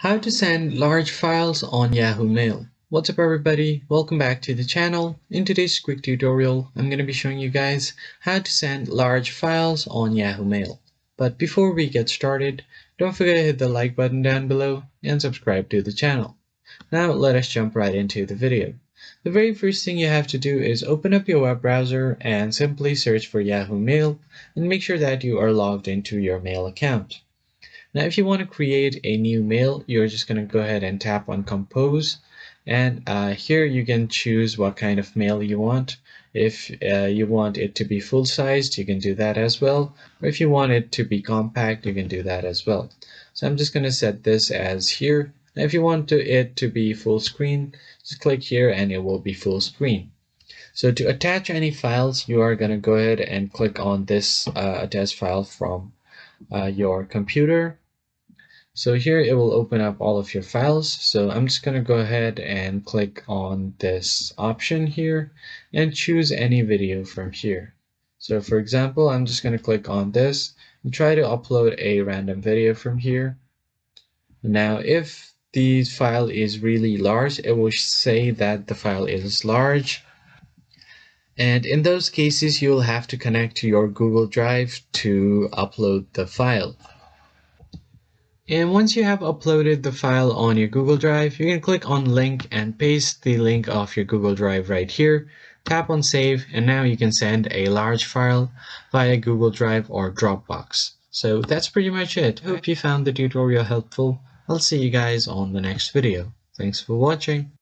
How to send large files on Yahoo Mail. What's up everybody, welcome back to the channel. In today's quick tutorial, I'm going to be showing you guys how to send large files on Yahoo Mail. But before we get started, don't forget to hit the like button down below and subscribe to the channel. Now let us jump right into the video. The very first thing you have to do is open up your web browser and simply search for Yahoo Mail and make sure that you are logged into your mail account. Now, if you want to create a new mail, you're just going to go ahead and tap on Compose. And here you can choose what kind of mail you want. If you want it to be full-sized, you can do that as well. Or if you want it to be compact, you can do that as well. So I'm just going to set this as here. Now, if you want it to be full screen, just click here and it will be full screen. So to attach any files, you are going to go ahead and click on this attach file from your computer. So here it will open up all of your files. So I'm just going to go ahead and click on this option here and choose any video from here. So for example, I'm just going to click on this and try to upload a random video from here. Now, if the file is really large, it will say that the file is large. And in those cases, you'll have to connect to your Google Drive to upload the file. And once you have uploaded the file on your Google Drive, you can click on link and paste the link of your Google Drive right here. Tap on save, and now you can send a large file via Google Drive or Dropbox. So that's pretty much it. Hope you found the tutorial helpful. I'll see you guys on the next video. Thanks for watching.